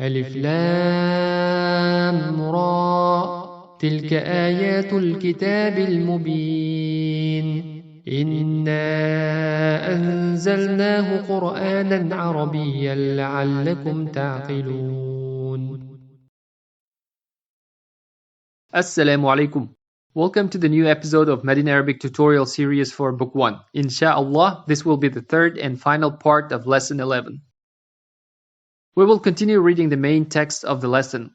ألف لام را تلك آيات الكتاب المبين إنا أنزلناه قرآنا عربيا لعلكم تعقلون. Assalamu alaikum. Welcome to the new episode of Madinah Arabic tutorial series for Book 1. Insha'Allah, this will be the third and final part of Lesson 11. We will continue reading the main text of the lesson.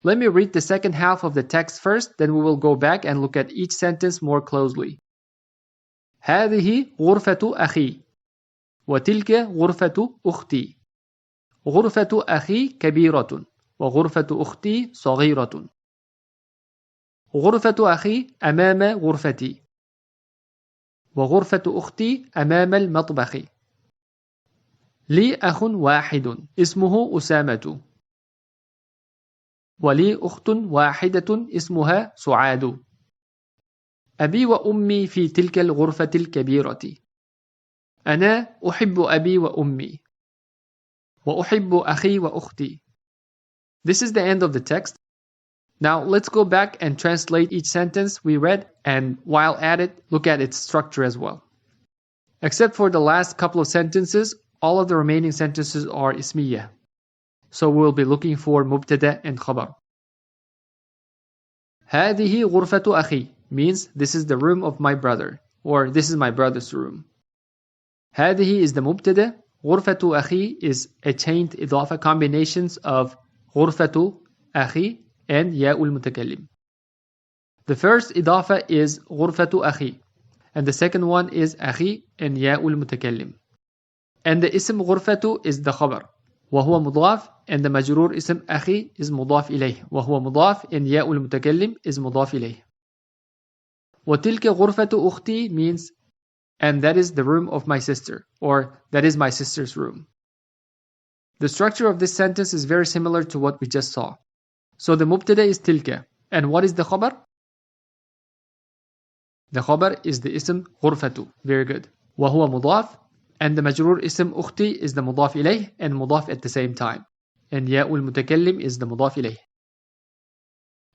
Let me read the second half of the text first, then we will go back and look at each sentence more closely. هذه غرفة أخي وتلك غرفة أختي. غرفة أخي كبيرة وغرفة أختي صغيرة. غرفة أخي أمام غرفتي وغرفة أختي أمام المطبخ. لي أخ واحد اسمه أسامة ولي أخت واحدة اسمها سعاد. أبي وأمي في تلك الغرفة الكبيرة. أنا أحب أبي وأمي وأحب أخي وأختي. This is the end of the text. Now let's go back and translate each sentence we read, and while at it, look at its structure as well. Except for the last couple of sentences, all of the remaining sentences are ismiyah. So we'll be looking for mubtada and khabar. هذه غرفة أخي means this is the room of my brother, or this is my brother's room. هذه is the mubtada. غرفة أخي is a chained idafa combinations of غرفة أخي and ياء المتكلم. The first idafa is غرفة أخي, and the second one is أخي and ياء المتكلم. And the اسم غرفة is the khabar وهو مضاف, and the majrur اسم أخي is مضاف إليه وهو مضاف, and ياء المتكلم is مضاف إليه. وتلك غرفة أختي means, and that is the room of my sister, or that is my sister's room. The structure of this sentence is very similar to what we just saw. So the mubtada is tilka, and what is the khabar? The khabar is the ism غرفة. Very good. وهو مضاف, and the majrur ism أختي is the مضاف إليه and مضاف at the same time, and ياء المتكلم is the مضاف إليه.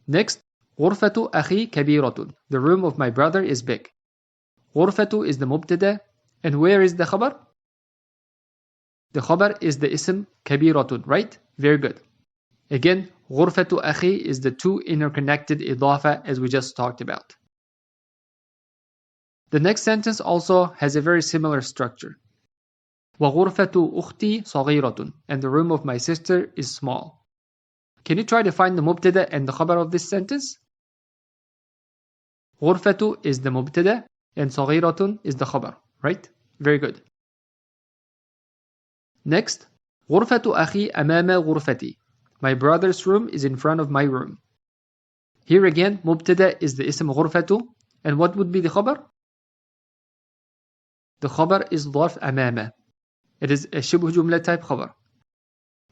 Next, غرفة أخي كبيرة. The room of my brother is big. غرفة is the mubtada, and where is the khabar? The khabar is the ism كبيرة, right? Very good. Again, غرفة أخي is the two interconnected idafa as we just talked about. The next sentence also has a very similar structure. وغرفة أختي صغيرة, and the room of my sister is small. Can you try to find the mubtada and the khabar of this sentence? غرفة is the mubtada and صغيرة is the khabar, right? Very good. Next, غرفة أخي أمام غرفتي. My brother's room is in front of my room. Here again, mubtada is the ism غرفة, and what would be the khabar? The khabar is ظرف أمام. It is a shibh jumla type khabar.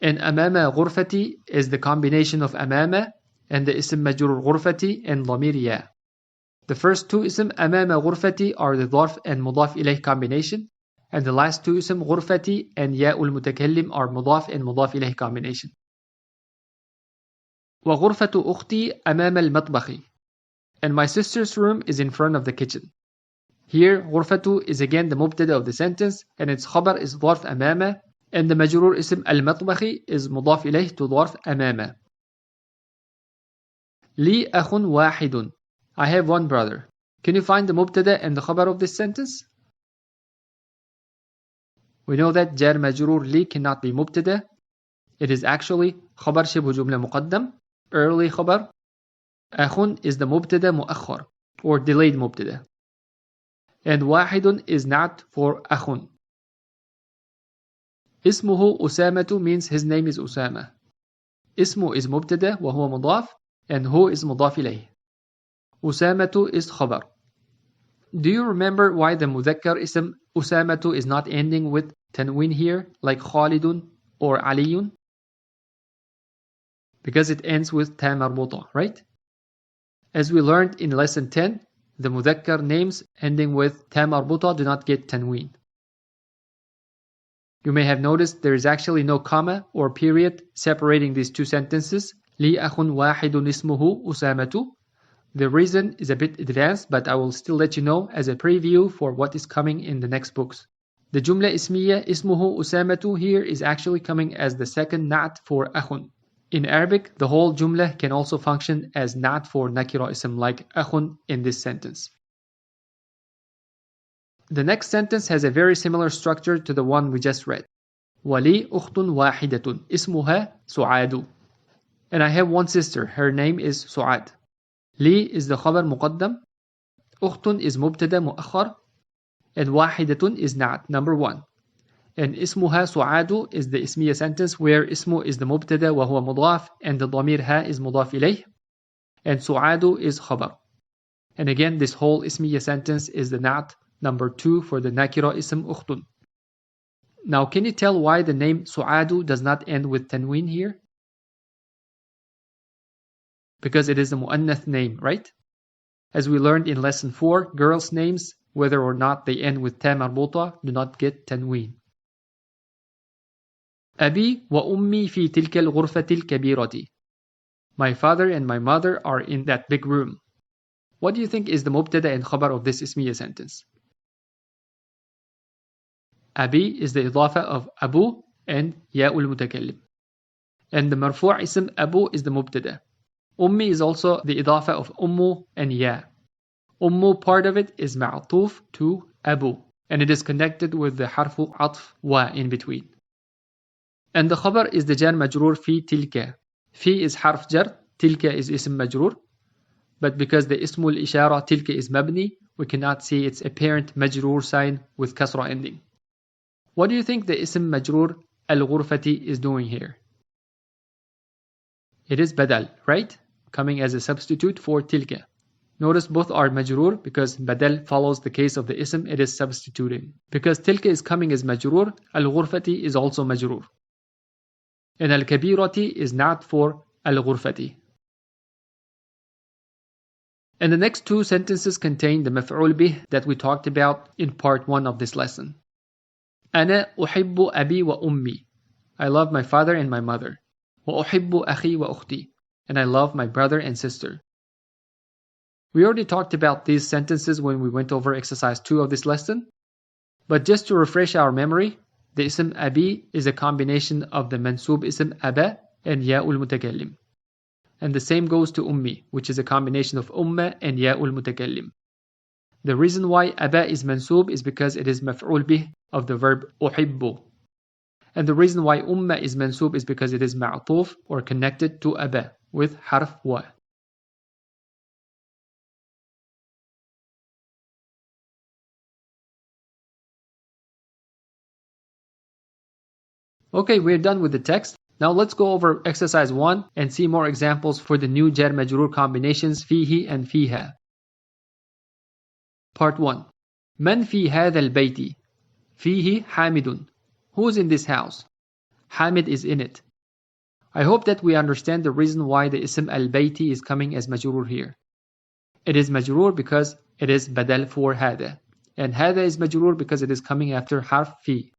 And أمام غرفتي is the combination of أمام and the ism majrur غرفتي and ضمير يا. The first two ism أمام غرفتي are the ظرف and مضاف إليه combination, and the last two ism غرفتي and ياء المتكلم are مضاف and مضاف إليه combination. وغرفة أختي أمام المطبخ, and my sister's room is in front of the kitchen. Here, غرفة is again the mubtada of the sentence, and its khabar is ظرف أمام, and the majrur ism المطبخ is مضاف إليه to ظرف أمام. لي أخ واحد. I have one brother. Can you find the mubtada and the khabar of this sentence? We know that jar majrur li cannot be mubtada. It is actually khabar shibh jumla muqaddam, early khabar. أخ is the mubtada muakhar, or delayed mubtada. And wahidun is not for أخ. اسمه أسامة means his name is Usama. اسمه is mubtada وهو مضاف, and هو is مضاف إليه. أسامة is khabar. Do you remember why the mudhakkar ism Usamatu is not ending with tanween here, like Khalidun or Aliyun? Because it ends with ta marbuta, right? As we learned in lesson 10, the mudhakkar names ending with ta marbuta do not get tanween. You may have noticed there is actually no comma or period separating these two sentences. لي أخ واحد اسمه أسامة. The reason is a bit advanced, but I will still let you know as a preview for what is coming in the next books. The جملة اسمية اسمه أسامة here is actually coming as the second na'at for أخ. In Arabic, the whole jumla can also function as na'at for nakira ism like أخ in this sentence. The next sentence has a very similar structure to the one we just read. وَلِي أُخْتٌ وَاحِدَةٌ اسمها سُعَادُ. And I have one sister, her name is سعاد. لي is the خبر مقدم, أخت is مبتدا مؤخر, and واحدة is نعت, number 1. And اسمها سعاد is the اسمية sentence where اسمه is the مبتدا وهو مضاف and the ضمير ها is مضاف إليه, and سعاد is خبر. And again, this whole اسمية sentence is the نعت, number 2 for the nakira ism أخت. Now, can you tell why the name سعاد does not end with tanween here? Because it is a mu'annath name, right? As we learned in lesson 4, girls' names, whether or not they end with ta marbuta, do not get tanween. أبي وأمي في تلك الغرفة الكبيرة. My father and my mother are in that big room. What do you think is the mubtada and khabar of this ismiya sentence? أبي is the idafa of Abu and Ya'ul Mutakallim. And the marfu' ism Abu is the mubtada. Ummi is also the idafa of Ummu and Ya. Ummu, part of it is ma'tuf to Abu, and it is connected with the harfu atf wa in between. And the khabar is the jar majrur fi tilka. Fi is harf jar, tilka is ism majrur. But because the ismul ishara tilka is mabni, we cannot see its apparent majrur sign with kasra ending. What do you think the ism majrur al-ghurfati is doing here? It is badal, right? Coming as a substitute for tilka. Notice both are majrur because badal follows the case of the ism it is substituting. Because tilka is coming as majrur, al-ghurfati is also majrur. And al-kabirati is not for al-ghurfati. And the next two sentences contain the maf'ul bih that we talked about in part 1 of this lesson. أنا أحب أبي وأمي. I love my father and my mother. وأحب أخي وأختي. And I love my brother and sister. We already talked about these sentences when we went over exercise 2 of this lesson. But just to refresh our memory, the ism Abi is a combination of the mansub ism Aba and Ya'ul Mutakallim. And the same goes to Ummi, which is a combination of Umma and Ya'ul Mutakallim. The reason why Aba is mansub is because it is maf'ul bih of the verb uhibbu. And the reason why Umma is mansub is because it is ma'tuf or connected to Aba with harf wa. Okay, we're done with the text. Now let's go over exercise 1 and see more examples for the new jar majrur combinations fihi and fiha. Part 1. من في هذا البيت؟ فيه حامد. Who is in this house? Hamid is in it. I hope that we understand the reason why the ism al-bayti is coming as majrur here. It is majrur because it is badal for hada. And hada is majrur because it is coming after harf fi.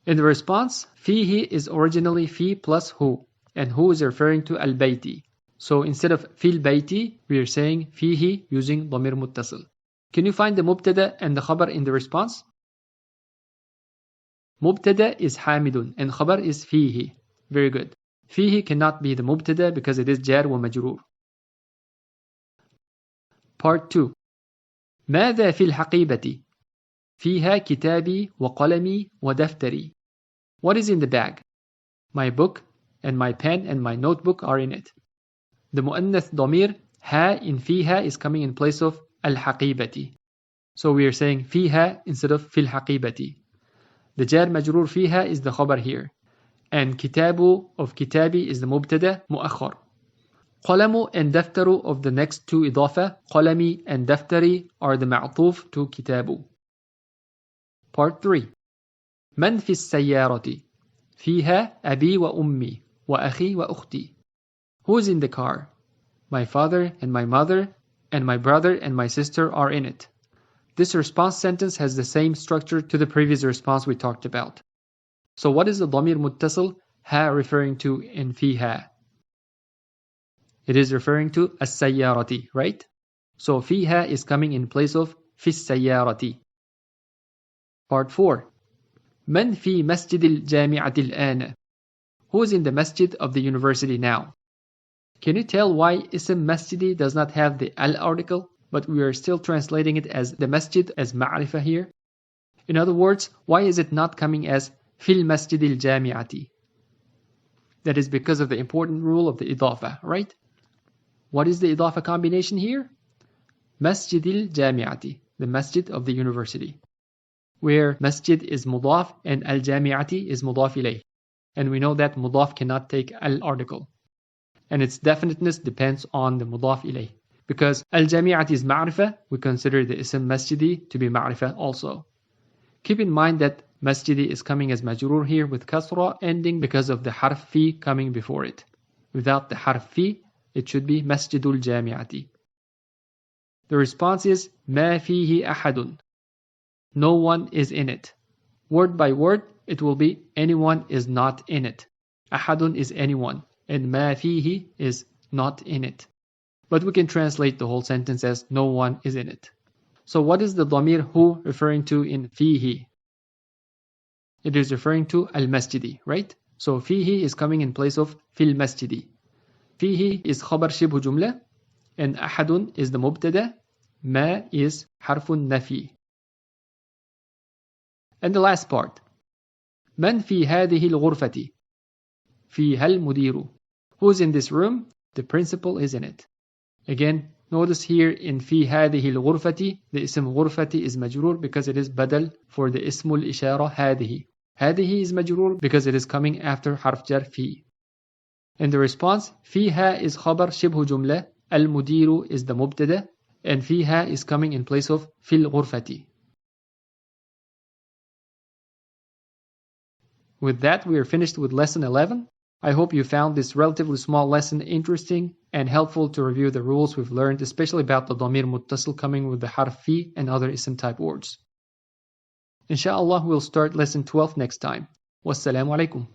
In the response, fihi is originally fi plus hu. And hu is referring to al-bayti. So instead of fil bayti, we are saying fihi using dhamir muttasil. Can you find the mubtada and the khabar in the response? Mubtada is hamidun and khabar is fihi. Very good. Fihi cannot be the mubtada because it is jar wa majrur. Part 2. ماذا في الحقيبة؟ فيها كتابي وقلمي ودفتري. What is in the bag? My book and my pen and my notebook are in it. The mu'annath dhamir ha in fiha is coming in place of al-haqibati. So we are saying fiha instead of fil haqibati. The jar majrur fiha is the khabar here. And kitabu of kitabi is the mubtada mu'akhar. Qalamu and daftaru of the next two idafa, qalami and daftari, are the ma'tuf to kitabu. Part 3. من في السيارة؟ فيها أبي وأمي وأخي وأختي. Who is in the car? My father and my mother and my brother and my sister are in it. This response sentence has the same structure to the previous response we talked about. So what is the ضمير متصل ها referring to in فيها? It is referring to السيارة, right? So فيها is coming in place of في السيارة. Part 4. من في مسجد الجامعة الآن? Who is in the masjid of the university now? Can you tell why اسم مسجدي does not have the al article, but we are still translating it as the masjid as ma'rifah here? In other words, why is it not coming as في المسجد الجامعة? That is because of the important rule of the idafa, right? What is the idafa combination here? مسجد الجامعة, the masjid of the university, where masjid is mudaf and al-jami'ati is mudaf ilayh. And we know that mudaf cannot take al-article. And its definiteness depends on the mudaf ilayh. Because al-jami'ati is ma'rifah, we consider the ism masjidi to be ma'rifah also. Keep in mind that masjidi is coming as majrur here with kasra ending because of the harf fi coming before it. Without the harf fi, it should be masjidul jami'ati. The response is ما فيه أحد. No one is in it. Word by word, it will be anyone is not in it. أحد is anyone, and ما فيه is not in it. But we can translate the whole sentence as no one is in it. So what is the ضمير who referring to in فيه? It is referring to al-masjidi, right? So فيه is coming in place of في المسجد. فيه is خبر شبه جملة, and أحد is the مبتدا. ما is حرف النفي. And the last part. من في هذه الغرفة? فيها المدير. Who's in this room? The principal is in it. Again, notice here in في هذه الغرفة, the اسم غرفة is majrur because it is بدل for the اسم الإشارة هذه. هذه is majrur because it is coming after حرف جر في. And the response, فيها is خبر شبه جملة, المدير is the مبتدا, and فيها is coming in place of في الغرفة. With that, we are finished with lesson 11. I hope you found this relatively small lesson interesting and helpful to review the rules we've learned, especially about the ضمير متصل coming with the harf fi and other ism type words. Inshallah, we'll start lesson 12 next time. Wassalamu alaikum.